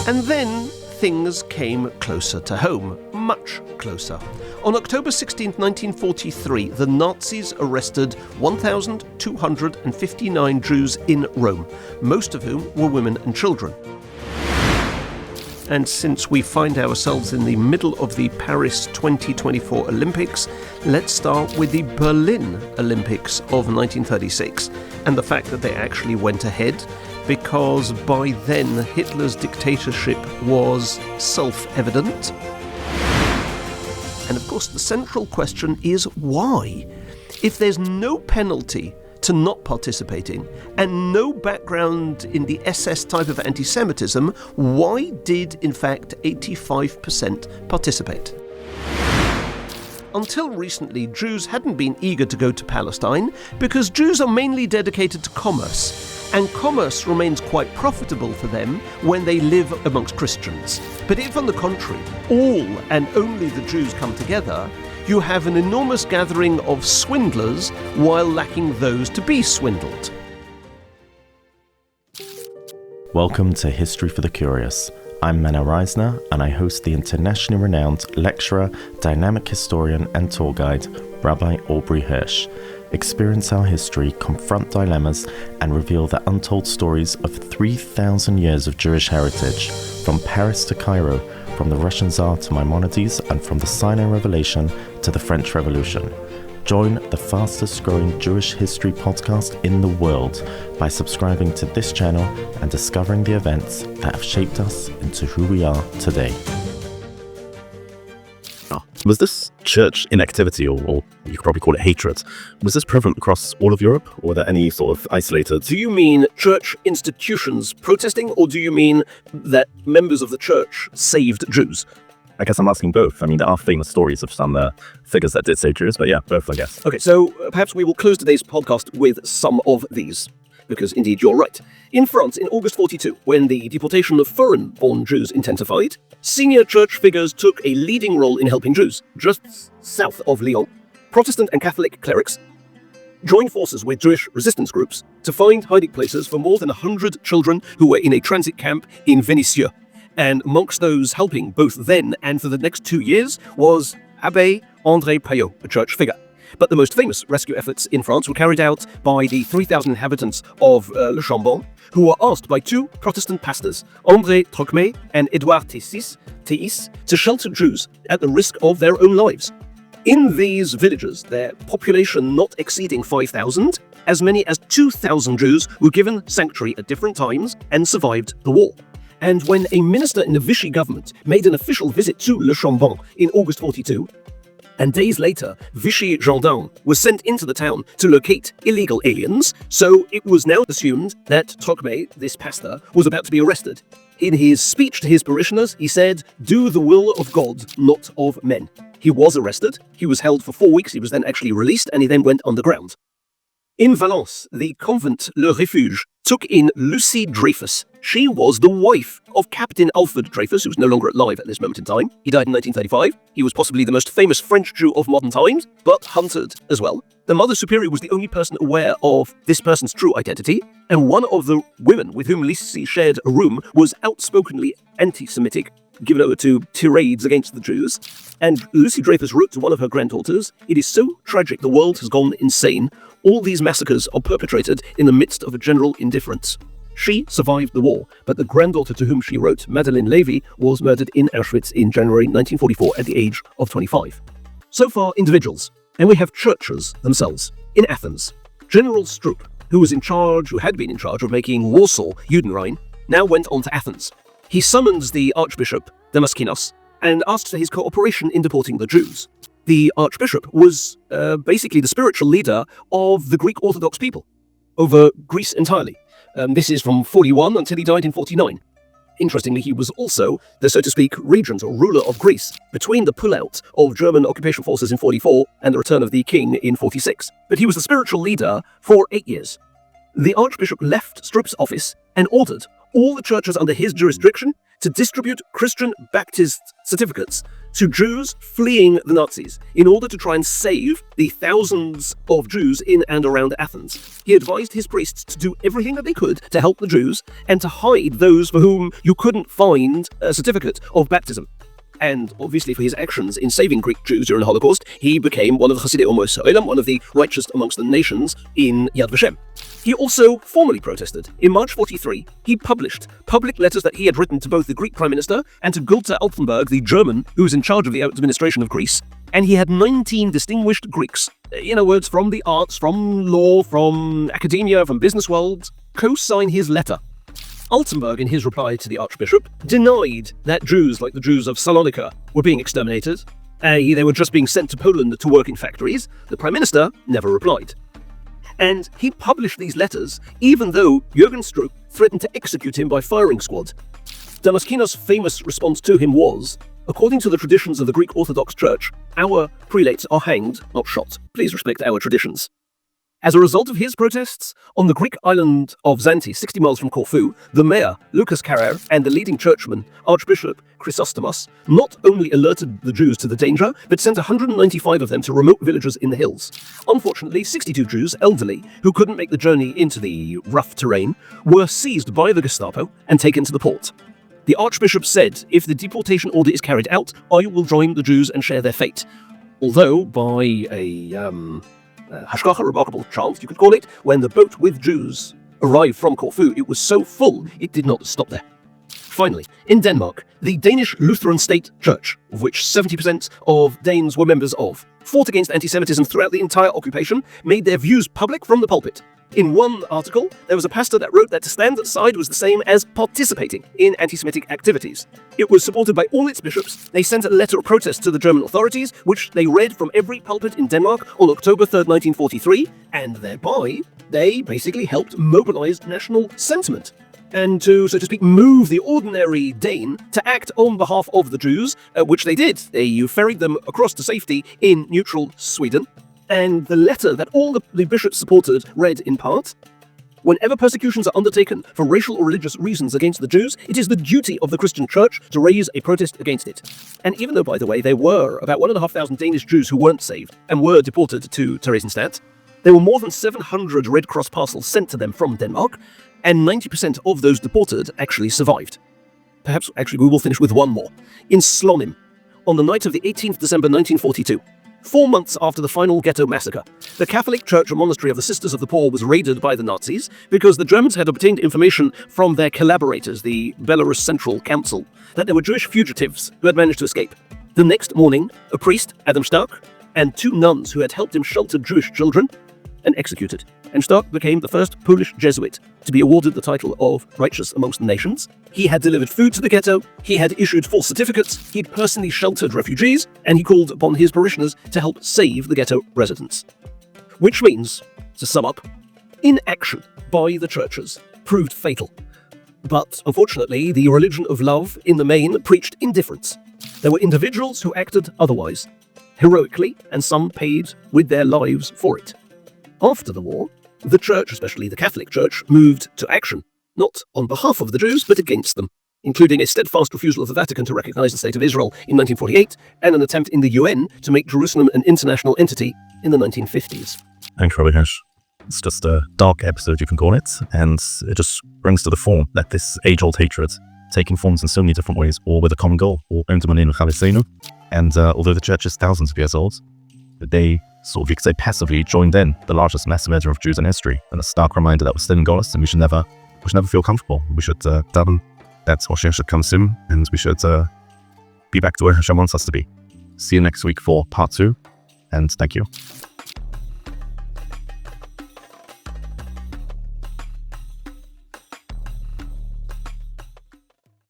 And then things came closer to home, much closer. On October 16, 1943, the Nazis arrested 1,259 Jews in Rome, most of whom were women and children. And since we find ourselves in the middle of the Paris 2024 Olympics, let's start with the Berlin Olympics of 1936 and the fact that they actually went ahead, because by then Hitler's dictatorship was self-evident. And of course the central question is why? If there's no penalty to not participating and no background in the SS type of anti-Semitism, why did in fact 85% participate? Until recently, Jews hadn't been eager to go to Palestine because Jews are mainly dedicated to commerce. And commerce remains quite profitable for them when they live amongst Christians. But if, on the contrary, all and only the Jews come together, you have an enormous gathering of swindlers while lacking those to be swindled. Welcome to History for the Curious. I'm Menno Reisner, and I host the internationally renowned lecturer, dynamic historian, and tour guide, Rabbi Aubrey Hirsch. Experience our history, confront dilemmas, and reveal the untold stories of 3,000 years of Jewish heritage, from Paris to Cairo, from the Russian Tsar to Maimonides, and from the Sinai Revelation to the French Revolution. Join the fastest growing Jewish history podcast in the world by subscribing to this channel and discovering the events that have shaped us into who we are today. Was this church inactivity, or you could probably call it hatred, was this prevalent across all of Europe, or were there any sort of isolated? Do you mean church institutions protesting, or do you mean that members of the church saved Jews? I guess I'm asking both. I mean, there are famous stories of some figures that did save Jews, but yeah, both, I guess. Okay, so perhaps we will close today's podcast with some of these, because indeed you're right. In France, in August 42, when the deportation of foreign-born Jews intensified, senior church figures took a leading role in helping Jews. Just south of Lyon, Protestant and Catholic clerics joined forces with Jewish resistance groups to find hiding places for more than 100 children who were in a transit camp in Vénissieux. And amongst those helping both then and for the next 2 years was Abbé André Payot, a church figure. But the most famous rescue efforts in France were carried out by the 3,000 inhabitants of Le Chambon, who were asked by two Protestant pastors, André Trocmé and Édouard Théis, to shelter Jews at the risk of their own lives. In these villages, their population not exceeding 5,000, as many as 2,000 Jews were given sanctuary at different times and survived the war. And when a minister in the Vichy government made an official visit to Le Chambon in August 42, and days later, Vichy gendarmes were sent into the town to locate illegal aliens, so it was now assumed that Trocmé, this pastor, was about to be arrested. In his speech to his parishioners, he said, "Do the will of God, not of men." He was arrested, he was held for 4 weeks, he was then actually released, and he then went underground. In Valence, the convent Le Refuge took in Lucy Dreyfus. She was the wife of Captain Alfred Dreyfus, who was no longer alive at this moment in time. He died in 1935. He was possibly the most famous French Jew of modern times, but hunted as well. The Mother Superior was the only person aware of this person's true identity, and one of the women with whom Lucy shared a room was outspokenly anti-Semitic, given over to tirades against the Jews. And Lucy Dreyfus wrote to one of her granddaughters, "It is so tragic the world has gone insane. All these massacres are perpetrated in the midst of a general indifference." She survived the war, but the granddaughter to whom she wrote, Madeleine Lévy, was murdered in Auschwitz in January 1944 at the age of 25. So far, individuals. And we have churches themselves. In Athens, General Stroop, who had been in charge of making Warsaw Judenrein, now went on to Athens. He summons the Archbishop Damaskinos and asks for his cooperation in deporting the Jews. The Archbishop was basically the spiritual leader of the Greek Orthodox people over Greece entirely. This is from 41 until he died in 49. Interestingly, he was also the, so to speak, regent or ruler of Greece between the pullout of German occupation forces in 44 and the return of the king in 46. But he was the spiritual leader for 8 years. The Archbishop left Stroop's office and ordered all the churches under his jurisdiction to distribute Christian Baptist certificates to Jews fleeing the Nazis in order to try and save the thousands of Jews in and around Athens. He advised his priests to do everything that they could to help the Jews and to hide those for whom you couldn't find a certificate of baptism. And obviously for his actions in saving Greek Jews during the Holocaust, he became one of the Chasidei Ummah Ha'olam, one of the righteous amongst the nations in Yad Vashem. He also formally protested. In March 43, he published public letters that he had written to both the Greek Prime Minister and to Günther Altenburg, the German who was in charge of the administration of Greece. And he had 19 distinguished Greeks, in other words, from the arts, from law, from academia, from business world, co-sign his letter. Altenburg, in his reply to the Archbishop, denied that Jews, like the Jews of Salonika, were being exterminated. They were just being sent to Poland to work in factories. The Prime Minister never replied. And he published these letters even though Jürgen Stroop threatened to execute him by firing squad. Damaskinos' famous response to him was, "According to the traditions of the Greek Orthodox Church, our prelates are hanged, not shot. Please respect our traditions." As a result of his protests, on the Greek island of Zante, 60 miles from Corfu, the mayor, Lucas Carrer, and the leading churchman, Archbishop Chrysostomos, not only alerted the Jews to the danger, but sent 195 of them to remote villages in the hills. Unfortunately, 62 Jews, elderly, who couldn't make the journey into the rough terrain, were seized by the Gestapo and taken to the port. The Archbishop said, "If the deportation order is carried out, I will join the Jews and share their fate." Although, by a hashgacha, remarkable chance, you could call it, when the boat with Jews arrived from Corfu, it was so full, it did not stop there. Finally, in Denmark, the Danish Lutheran State Church, of which 70% of Danes were members of, fought against anti-Semitism throughout the entire occupation, made their views public from the pulpit. In one article, there was a pastor that wrote that to stand aside was the same as participating in anti-Semitic activities. It was supported by all its bishops. They sent a letter of protest to the German authorities, which they read from every pulpit in Denmark on October 3rd, 1943, and thereby they basically helped mobilize national sentiment and to, so to speak, move the ordinary Dane to act on behalf of the Jews, which they did. They ferried them across to safety in neutral Sweden. And the letter that all the bishops supported read in part, "Whenever persecutions are undertaken for racial or religious reasons against the Jews, it is the duty of the Christian Church to raise a protest against it." And even though, by the way, there were about 1,500 Danish Jews who weren't saved and were deported to Theresienstadt, there were more than 700 Red Cross parcels sent to them from Denmark, and 90% of those deported actually survived. Perhaps, actually, we will finish with one more. In Slonim, on the night of the 18th December 1942, 4 months after the final ghetto massacre, the Catholic Church and Monastery of the Sisters of the Poor was raided by the Nazis because the Germans had obtained information from their collaborators, the Belarus Central Council, that there were Jewish fugitives who had managed to escape. The next morning, a priest, Adam Stark, and 2 nuns who had helped him shelter Jewish children, and executed. And Stark became the first Polish Jesuit to be awarded the title of Righteous Amongst the Nations. He had delivered food to the ghetto, he had issued false certificates, he'd personally sheltered refugees, and he called upon his parishioners to help save the ghetto residents. Which means, to sum up, inaction by the churches proved fatal. But unfortunately, the religion of love in the main preached indifference. There were individuals who acted otherwise, heroically, and some paid with their lives for it. After the war, the church, especially the Catholic Church, moved to action, not on behalf of the Jews, but against them, including a steadfast refusal of the Vatican to recognize the State of Israel in 1948, and an attempt in the UN to make Jerusalem an international entity in the 1950s. Thanks, Rabbi Hirsch. It's just a dark episode, you can call it, and it just brings to the fore that this age-old hatred, taking forms in so many different ways, all with a common goal, all and although the church is thousands of years old, they sort of, you could say, passively joined in the largest mass murder of Jews in history, and a stark reminder that we're still in Golos, and we should never feel comfortable. We should daven that Moshiach should come soon, and we should be back to where Hashem wants us to be. See you next week for part 2, and thank you.